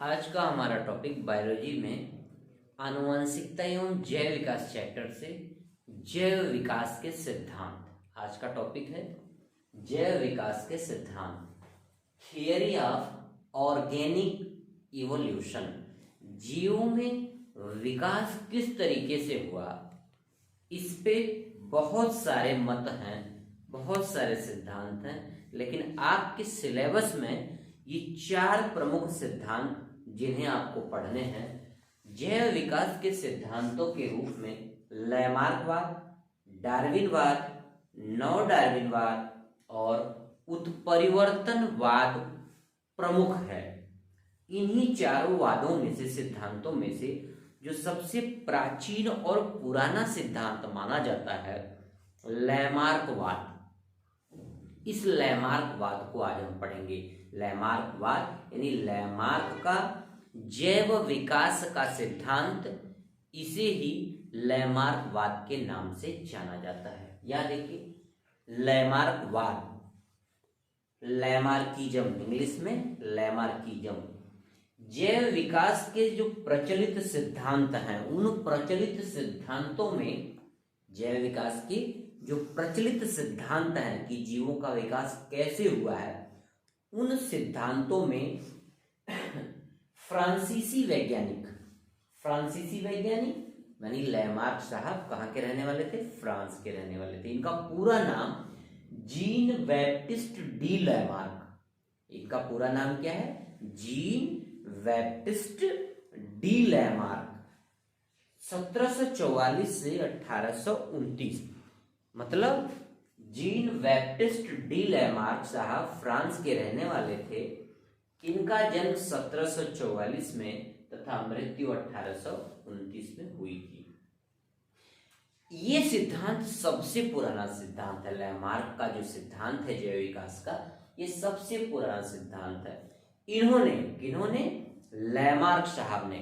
आज का हमारा टॉपिक बायोलॉजी में आनुवंशिकता एवं जैव विकास चैप्टर से जैव विकास के सिद्धांत। आज का टॉपिक है जैव विकास के सिद्धांत, थियरी ऑफ ऑर्गेनिक इवोल्यूशन। जीवों में विकास किस तरीके से हुआ, इस पे बहुत सारे मत हैं, बहुत सारे सिद्धांत हैं, लेकिन आपके सिलेबस में ये 4 प्रमुख सिद्धांत जिन्हें आपको पढ़ने हैं। जैव विकास के सिद्धांतों के रूप में लैमार्कवाद, डार्विनवाद, नव डार्विनवाद और उत्परिवर्तनवाद प्रमुख है। इन्हीं चारों वादों में से, सिद्धांतों में से जो सबसे प्राचीन और पुराना सिद्धांत माना जाता है लैमार्कवाद। इस लैमार्कवाद को आज हम पढ़ेंगे। लैमार्कवाद यानी लैमार्क का जैव विकास का सिद्धांत, इसे ही लैमार्कवाद के नाम से जाना जाता है। या देखिए, लैमार्कवाद, लैमार्किज्म, इंग्लिश में लैमार्किज्म, जैव विकास के जो प्रचलित सिद्धांत हैं, उन प्रचलित सिद्धांतों में जैव विकास के जो प्रचलित सिद्धांत हैं कि जीवों का विकास कैसे हुआ है, उन सिद्धांतों में फ्रांसीसी वैज्ञानिक यानी लैमार्क साहब कहाँ के रहने वाले थे? फ्रांस के रहने वाले थे। इनका पूरा नाम जीन बैप्टिस्ट डी लैमार्क। इनका पूरा नाम क्या है? Jean Baptiste D Lamarck. 1744 से 1829, मतलब जीन बैप्टिस्ट डी लैमार्क साहब फ्रांस के रहने वाले थे। इनका जन्म 1744 में तथा मृत्यु 1829 में हुई थी। ये सिद्धांत सबसे पुराना सिद्धांत है। लैमार्क का जो सिद्धांत है जैव विकास का, ये सबसे पुराना सिद्धांत है। किन्होंने? लैमार्क साहब ने।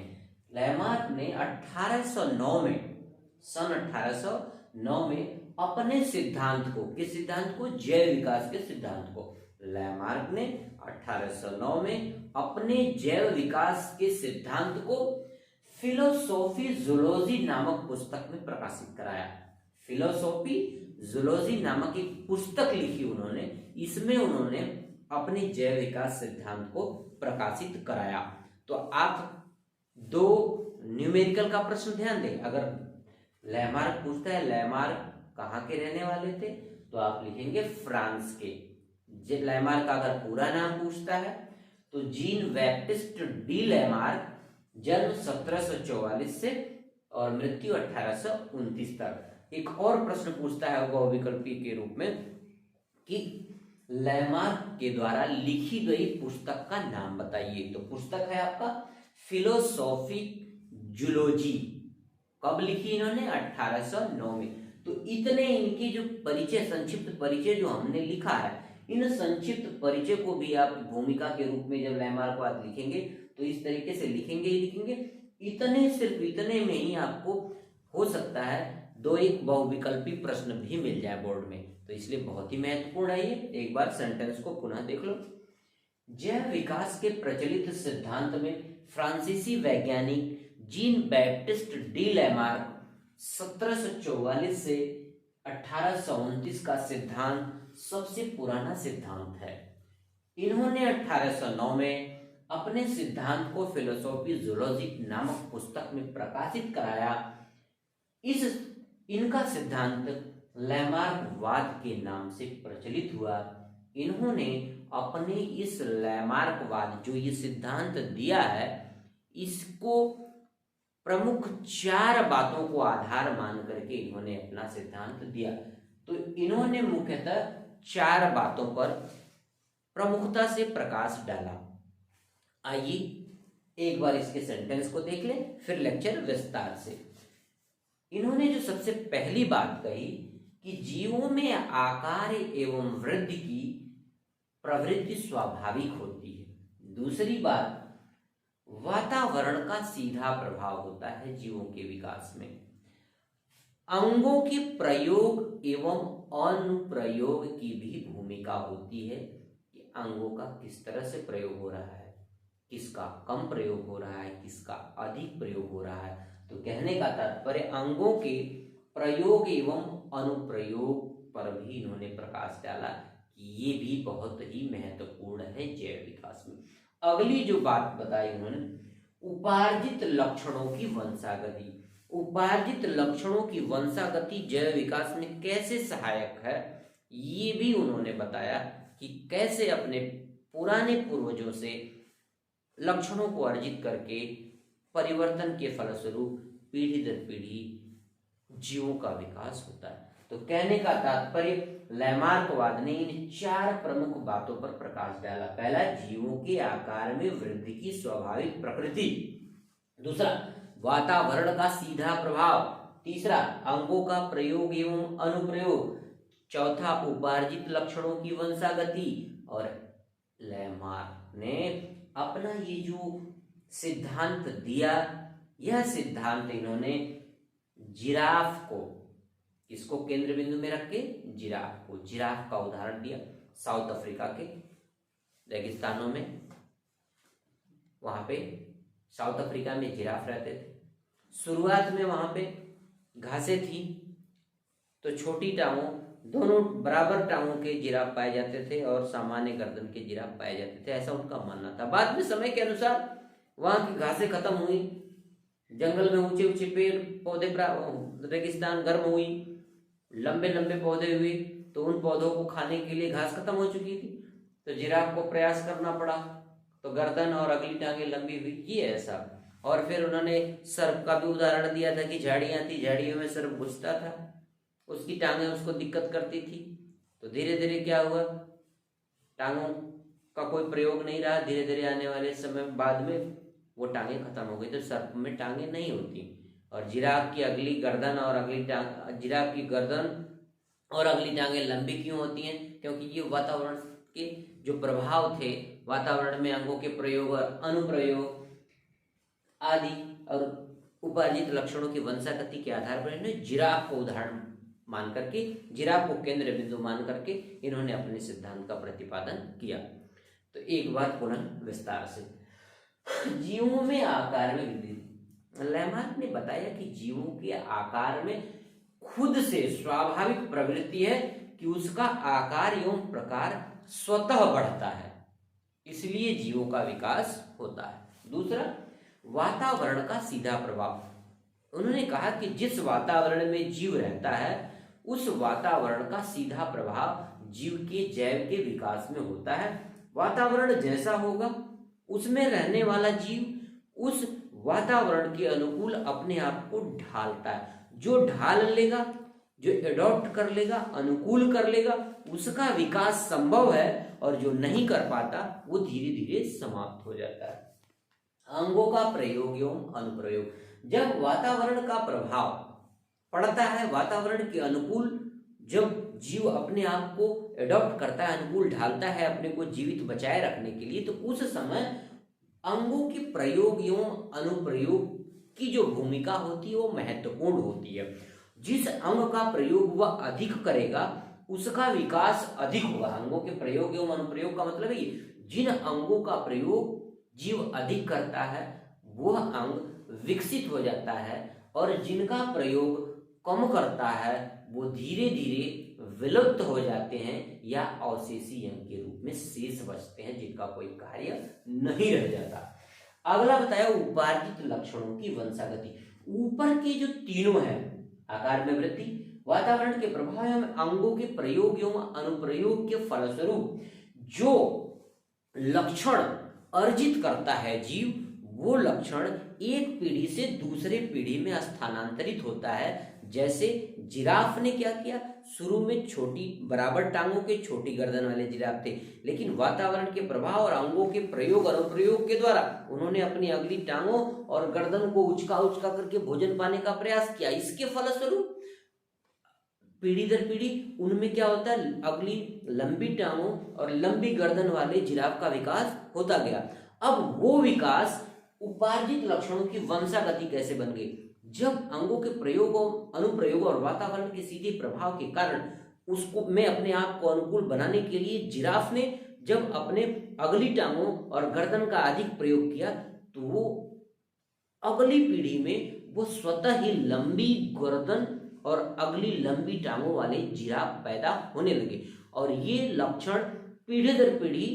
लैमार्क ने 1809 में, सन 1809 में अपने सिद्धांत को, किस सिद्धांत को? जैव विकास के सिद्धांत को। लैमार्क ने 1809 में अपने जैव विकास के सिद्धांत को फिलोसोफी जूलॉजी नामक पुस्तक में प्रकाशित कराया। फिलोसोफी जूलॉजी नामक एक पुस्तक लिखी उन्होंने। इसमें उन्होंने अपने जैव विकास सिद्धांत को प्रकाशित कराया। तो आप 2 न्यूमेरिकल का प्रश्न ध्यान दें। अगर लैमार्क पूछता है लैमार्क कहाँ के रहने वाले थे, तो आप लिखेंगे फ्रांस के। लैमार्क का अगर पूरा नाम पूछता है तो जीन बैप्टिस्ट डी लैमार्क, जन्म 1744 से और मृत्यु 1829 तक। एक और प्रश्न पूछता है बहुविकल्पी के रूप में कि लैमार्क के द्वारा लिखी गई पुस्तक का नाम बताइए। तो पुस्तक है आपका फिलोसोफी जूलॉजी। कब लिखी इन्होंने? 1809 में। तो इतने इनके जो परिचय, संक्षिप्त परिचय जो हमने लिखा है, इन संक्षिप्त परिचय को भी आप भूमिका के रूप में जब लैमार्कवाद लिखेंगे तो इस तरीके से लिखेंगे। सिर्फ इतने में ही आपको हो सकता है 2-1 बहुविकल्पी प्रश्न भी मिल जाए बोर्ड में। तो इसलिए बहुत ही महत्वपूर्ण है ये। एक बार सेंटेंस को पुनः देख लो। जैव विकास के प्रचलित सिद्धांत में फ्रांसीसी वैज्ञानिक जीन बैप्टिस्ट डी लैमार्क 1744 से 1829 का सिद्धांत सबसे पुराना सिद्धांत है। इन्होंने 1809 में अपने सिद्धांत को फिलोसोफी जूलॉजी नामक पुस्तक में प्रकाशित कराया। इनका सिद्धांत लैमार्कवाद के नाम से प्रचलित हुआ। इन्होंने अपने इस लैमार्कवाद, जो ये सिद्धांत दिया है, इसको प्रमुख 4 बातों को आधार मान करके इन्होंने अपना सिद्धांत दिया। तो इन्होंने मुख्यतः 4 बातों पर प्रमुखता से प्रकाश डाला। आइए एक बार इसके सेंटेंस को देख लें, फिर लेक्चर विस्तार से। इन्होंने जो सबसे पहली बात कही कि जीवों में आकार एवं वृद्धि की प्रवृत्ति स्वाभाविक होती है। दूसरी बात, वातावरण का सीधा प्रभाव होता है जीवों के विकास में। अंगों के प्रयोग एवं अनुप्रयोग की भी भूमिका होती है कि अंगों का किस तरह से प्रयोग हो रहा है। किसका कम प्रयोग हो रहा है, किसका अधिक प्रयोग हो रहा है। तो कहने का तात्पर्य अंगों के प्रयोग एवं अनुप्रयोग पर भी इन्होंने प्रकाश डाला कि ये भी बहुत ही महत्वपूर्ण है जैव विकास में। अगली जो बात बताई उन्होंने, उपार्जित लक्षणों की वंशागति। उपार्जित लक्षणों की वंशागति जैव विकास में कैसे सहायक है, ये भी उन्होंने बताया कि कैसे अपने पुराने पूर्वजों से लक्षणों को अर्जित करके परिवर्तन के फलस्वरूप पीढ़ी दर पीढ़ी जीवों का विकास होता है। तो कहने का तात्पर्य, लैमार्कवाद ने इन 4 प्रमुख बातों पर प्रकाश डाला। पहला, जीवों के आकार में वृद्धि की स्वाभाविक प्रकृति। दूसरा, वातावरण का सीधा प्रभाव। तीसरा, अंगों का प्रयोग एवं अनुप्रयोग। चौथा, उपार्जित लक्षणों की वंशागति। और लैमार्क ने अपना ये जो सिद्धांत दिया, यह सिद्धांत इन्होंने जिराफ को, इसको केंद्र बिंदु में रख के जिराफ को, जिराफ का उदाहरण दिया। साउथ अफ्रीका के रेगिस्तानों में, वहां पे साउथ अफ्रीका में जिराफ रहते थे। शुरुआत में वहां पे घासें थी, तो छोटी टांगों, दोनों बराबर टांगों के जिराफ पाए जाते थे और सामान्य गर्दन के जिराफ पाए जाते थे, ऐसा उनका मानना था। बाद में समय के अनुसार वहां की घासें खत्म हुई, जंगल में ऊंचे ऊंचे पेड़ पौधे, रेगिस्तान गर्म हुई, लंबे लंबे पौधे हुए, तो उन पौधों को खाने के लिए घास खत्म हो चुकी थी, तो जिराफ को प्रयास करना पड़ा, तो गर्दन और अगली टांगे लंबी हुई, ये ऐसा। और फिर उन्होंने सर्प का भी उदाहरण दिया था कि झाड़ियां थी, झाड़ियों में सर्प घुसता था, उसकी टांगें उसको दिक्कत करती थी, तो धीरे धीरे क्या हुआ, टांगों का कोई प्रयोग नहीं रहा, धीरे धीरे आने वाले समय बाद में वो टांगे खत्म हो गई, तो सर्प में टांगे नहीं होती। और जिराफ की अगली गर्दन और अगली टांग, जिराफ की गर्दन और अगली टांगे लंबी क्यों होती हैं, क्योंकि ये वातावरण के जो प्रभाव थे, वातावरण में अंगों के प्रयोग और अनुप्रयोग आदि और उपार्जित लक्षणों की वंशागति के आधार पर इन्होंने जिराफ को उदाहरण मान करके, जिराफ को केंद्र बिंदु मान करके इन्होंने अपने सिद्धांत का प्रतिपादन किया। तो एक बात पुनः विस्तार से, जीवों में आकार में वृद्धि। लैमार्क ने बताया कि जीवों के आकार में खुद से स्वाभाविक प्रवृत्ति है कि उसका आकार एवं प्रकार स्वतः बढ़ता है, इसलिए जीवों का विकास होता है। दूसरा, वातावरण का सीधा प्रभाव। उन्होंने कहा कि जिस वातावरण में जीव रहता है, उस वातावरण का सीधा प्रभाव जीव के जैव के विकास में होता है। वातावरण जैसा होगा, उसमें रहने वाला जीव उस वातावरण के अनुकूल अपने आप को ढालता है। जो ढाल लेगा, जो एडॉप्ट कर लेगा, अनुकूल कर लेगा, उसका विकास संभव है, और जो नहीं कर पाता वो धीरे धीरे समाप्त हो जाता है। अंगों का प्रयोग एवं अनुप्रयोग। जब वातावरण का प्रभाव पड़ता है, वातावरण के अनुकूल जब जीव अपने आप को एडॉप्ट करता है, अनुकूल ढालता है अपने को जीवित बचाए रखने के लिए, तो उस समय अंगों के प्रयोग एवं अनुप्रयोग की जो भूमिका होती है वो महत्वपूर्ण होती है। जिस अंग का प्रयोग वह अधिक करेगा, उसका विकास अधिक होगा। अंगों के प्रयोग एवं अनुप्रयोग का मतलब है जिन अंगों का प्रयोग जीव अधिक करता है वह अंग विकसित हो जाता है, और जिनका प्रयोग कम करता है वो धीरे धीरे विलुप्त हो जाते हैं या अवशेषी अंग के रूप में शेष बचते हैं, जिनका कोई कार्य नहीं रह जाता। अगला बताया उपार्जित लक्षणों की वंशागति। ऊपर के जो तीनों हैं, आकार में वृद्धि, वातावरण के प्रभाव एवं अंगों के प्रयोग एवं अनुप्रयोग के फलस्वरूप जो लक्षण अर्जित करता है जीव, वो लक्षण एक पीढ़ी से दूसरे पीढ़ी में स्थानांतरित होता है। जैसे जिराफ ने क्या किया, शुरू में छोटी बराबर टांगों के छोटी गर्दन वाले जिराफ थे, लेकिन वातावरण के प्रभाव और अंगों के प्रयोग और अनुप्रयोग के द्वारा उन्होंने अपनी अगली टांगों और गर्दन को उचका उचका करके भोजन पाने का प्रयास किया। इसके फलस्वरूप पीढ़ी दर पीढ़ी उनमें क्या होता है, अगली लंबी टांगों और लंबी गर्दन वाले जिराफ का विकास होता गया। अब वो विकास उपार्जित लक्षणों की वंशागति कैसे बन गई, जब अंगों के प्रयोगों, अनुप्रयोग और वातावरण के सीधे प्रभाव के कारण उसको में अपने आप को अनुकूल बनाने के लिए जिराफ ने जब अपने अगली टांगों और गर्दन का अधिक प्रयोग किया तो वो अगली पीढ़ी में वो स्वतः ही लंबी गर्दन और अगली लंबी टांगों वाले जिराफ पैदा होने लगे और ये लक्षण पीढ़ी दर पीढ़ी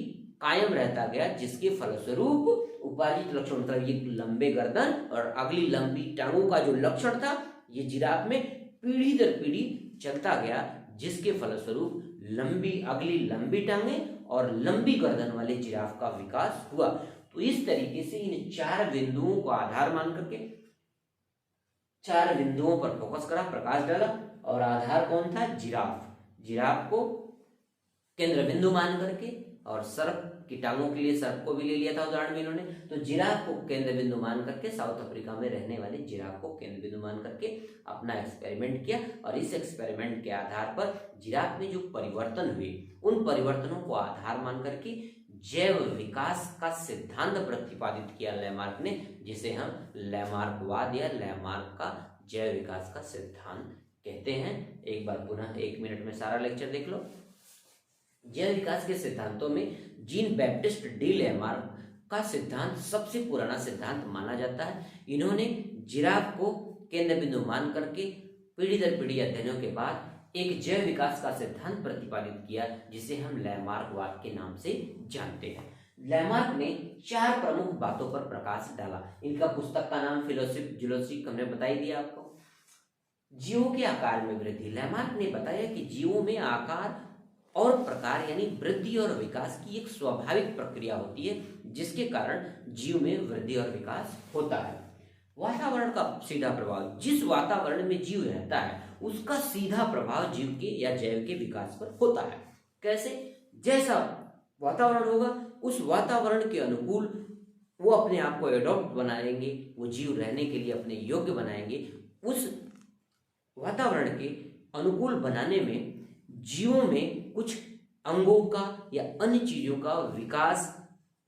कायम रहता गया, जिसके फलस्वरूप उपार्जित लक्षण मतलब ये लंबे गर्दन और अगली लंबी टांगों का जो लक्षण था ये जिराफ में पीढ़ी दर पीढ़ी चलता गया, जिसके फलस्वरूप अगली लंबी टांगे और लंबी गर्दन वाले जिराफ का विकास हुआ। तो इस तरीके से इन 4 बिंदुओं को आधार मान करके 4 बिंदुओं पर फोकस करा, प्रकाश डाला और आधार कौन था? जिराफ को केंद्र बिंदु मान करके और सर्प की टांगों के लिए सर्प को भी ले लिया था उदाहरण में इन्होंने। तो जिराफ को केंद्र बिंदु मान करके साउथ अफ्रीका में रहने वाले जिराफ को केंद्र बिंदु मान करके अपना एक्सपेरिमेंट किया और इस एक्सपेरिमेंट के आधार पर जिराफ में जो परिवर्तन हुए उन परिवर्तनों को आधार मान करके जैव विकास का सिद्धांत प्रतिपादित किया लैमार्क ने, जिसे हम लैमार्कवाद या लैमार्क का जैव विकास का सिद्धांत कहते हैं। एक बार पुनः 1 मिनट में सारा लेक्चर देख लो। जैव विकास के सिद्धांतों में जीन बैप्टिस्ट डी लैमार्क का सिद्धांत सबसे पुराना सिद्धांत माना जाता है। इन्होंने जिराफ को केंद्र बिंदु मान करके पीढ़ी दर पीढ़ी अध्ययनों के बाद एक जैव विकास का सिद्धांत प्रतिपादित किया, जिसे हम लैमार्कवाद के नाम से जानते हैं। लैमार्क ने 4 प्रमुख बातों पर प्रकाश डाला। इनका पुस्तक का नाम फिलोसिफ जूलॉजिक हमने बता ही दिया आपको। जीवों के आकार में वृद्धि। लैमार्क ने बताया कि जीवों में आकार और प्रकार यानी वृद्धि और विकास की एक स्वाभाविक प्रक्रिया होती है, जिसके कारण जीव में वृद्धि और विकास होता है। वातावरण का सीधा प्रभाव। जिस वातावरण में जीव रहता है उसका सीधा प्रभाव जीव के या जैव के विकास पर होता है। कैसे? जैसा वातावरण होगा उस वातावरण के अनुकूल वो अपने आप को एडॉप्ट बनाएंगे, वो जीव रहने के लिए अपने योग्य बनाएंगे। उस वातावरण के अनुकूल बनाने में जीवों में कुछ अंगों का या अन्य चीजों का विकास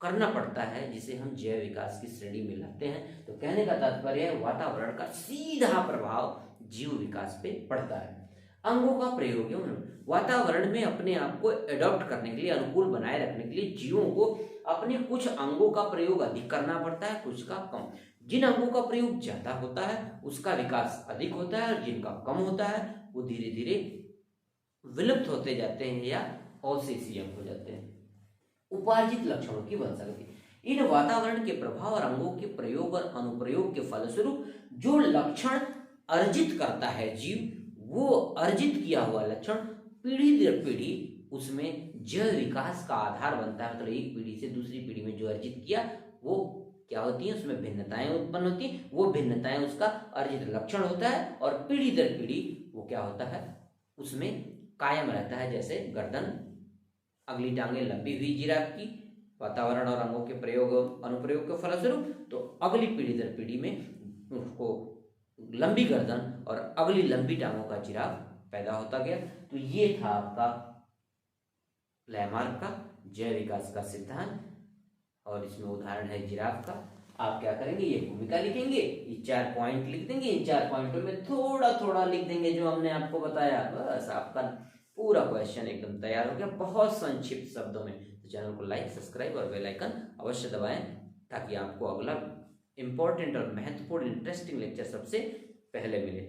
करना पड़ता है, जिसे हम जैव विकास की श्रेणी में लाते हैं। तो कहने का तात्पर्य है वातावरण का सीधा प्रभाव जीव विकास पे पड़ता है। अंगों का प्रयोग। वातावरण में अपने आप को एडॉप्ट करने के लिए, अनुकूल बनाए रखने के लिए जीवों को अपने कुछ अंगों का प्रयोग अधिक करना पड़ता है, कुछ का कम। जिन अंगों का प्रयोग ज्यादा होता है उसका विकास अधिक होता है और जिनका कम होता है वो धीरे धीरे विलुप्त होते जाते हैं या ऑसेसियम हो जाते हैं। उपार्जित लक्षणों की वंशावली। इन वातावरण के प्रभाव और अंगों के प्रयोग और अनुप्रयोग के फलस्वरूप जो लक्षण अर्जित करता है जीव, वो अर्जित किया हुआ लक्षण पीढ़ी दर पीढ़ी उसमें जैव विकास का आधार बनता है। मतलब एक पीढ़ी से दूसरी पीढ़ी में जो अर्जित किया वो क्या होती है, उसमें भिन्नताएं उत्पन्न होती हैं। वो भिन्नताएं उसका अर्जित लक्षण होता है और पीढ़ी दर पीढ़ी वो क्या होता है, उसमें कायम रहता है। जैसे गर्दन, अगली टांगे लंबी हुई जिराफ की वातावरण और अंगों के प्रयोग अनुप्रयोग के फलस्वरूप, तो अगली पीढ़ी दर पीढ़ी में उसको लंबी गर्दन और अगली लंबी टांगों का जिराफ पैदा होता गया। तो ये था आपका लैमार्क का जैव विकास का सिद्धांत और इसमें उदाहरण है जिराफ का। आप क्या करेंगे, ये भूमिका लिखेंगे, ये 4 पॉइंट लिख देंगे। इन 4 पॉइंटों में थोड़ा थोड़ा लिख देंगे जो हमने आपको बताया, बस आपका पूरा क्वेश्चन एकदम तैयार हो गया बहुत संक्षिप्त शब्दों में। तो चैनल को लाइक, सब्सक्राइब और बेल आइकन अवश्य दबाएं ताकि आपको अगला इंपॉर्टेंट और महत्वपूर्ण इंटरेस्टिंग लेक्चर सबसे पहले मिले।